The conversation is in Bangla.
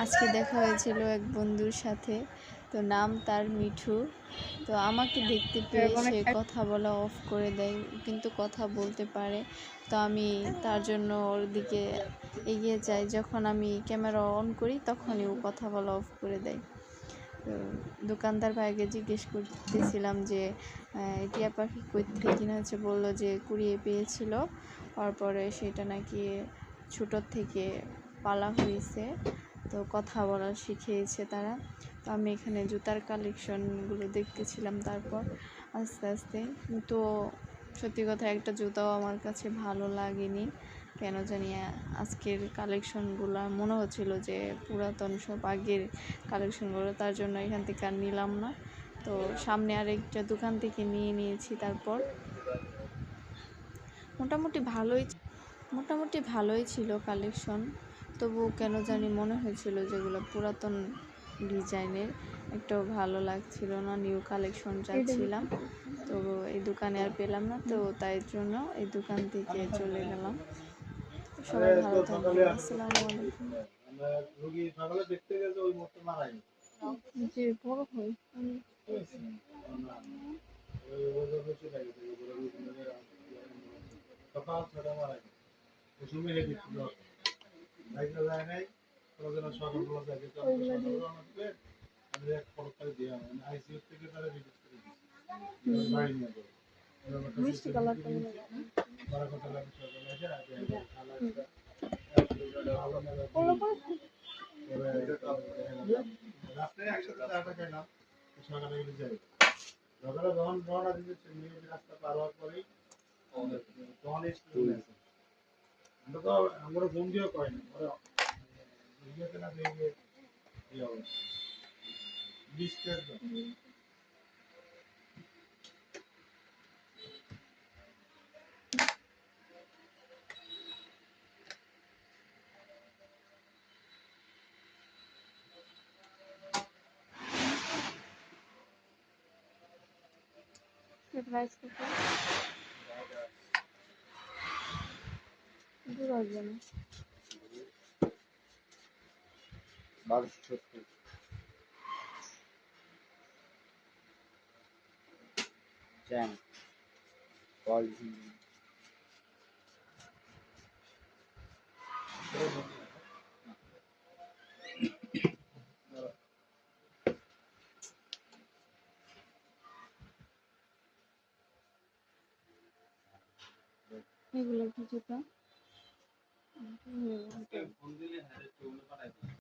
আজকে দেখা হয়েছিল এক বন্ধুর সাথে, তো নাম তার মিঠু। তো আমাকে দেখতে পেয়ে সে কথা বলা অফ করে দেয়, কিন্তু কথা বলতে পারে। তো আমি তার জন্য ওর দিকে এগিয়ে যাই, যখন আমি ক্যামেরা অন করি তখনই ও কথা বলা অফ করে দেয়। তো দোকানদার ভাইকে জিজ্ঞেস করতেছিলাম যে টিয়া পাখি কই থেকে কিনা হচ্ছে, বললো যে কুড়িয়ে পেয়েছিল, তারপরে সেটা নাকি ছোটোর থেকে পালা হয়েছে, তো কথা বলা শিখিয়েছে তারা। তো আমি এখানে জুতার কালেকশনগুলো দেখতেছিলাম, তারপর আস্তে আস্তে, তো সত্যি কথা একটা জুতাও আমার কাছে ভালো লাগেনি কেন জানি। আজকের কালেকশনগুলো মনে হচ্ছিল যে পুরাতন সব আগের কালেকশনগুলো, তার জন্য এখান থেকে আর নিলাম না। তো সামনে আরেকটা দোকান থেকে নিয়েছি। তারপর মোটামুটি ভালোই ছিল কালেকশন, তবু কেন জানি মনে হয়েছিল যেগুলো পুরাতন ডিজাইনের, একটাও ভালো লাগছিল না। নিউ কালেকশন চাচ্ছিলাম, তো এই দোকানে আর পেলাম না, তো তাই জন্য এই দোকান থেকে চলে গেলাম। সবাই ভালো থাকবেন, আসসালামু আলাইকুম। যে বড় হয় সকাল ৬টা মারাই কুসুমে রেখে ছিল বাইকটা যায় নাই প্রয়োজন সকালবেলা যাবে তো সকালবেলা আমাকে আমি এক পরকালে দিয়ে আমি আইসিইউ থেকে তারা রিলিজ করে দিয়েছি বাড়ি নিয়ে যাবো মিষ্টি কালারটা বড় কথা লাগে সকালে এসে আলাদা রাত্রে একসাথে চাটা খাইলাম সকালে গেলে যাই সকালে যখন রওনা দিতে রাস্তা পার হওয়ার পরেই তখন স্কুল আছে আমরা তো আমরা ফোন দিয়েও কয় না ওরা ইয়েতে না দেখে এই অবস্থা ডিস্টার্ব প্রাইস কত? দূর আসবে না। 1270 জ্যাম কল এগুলো কি জুতা?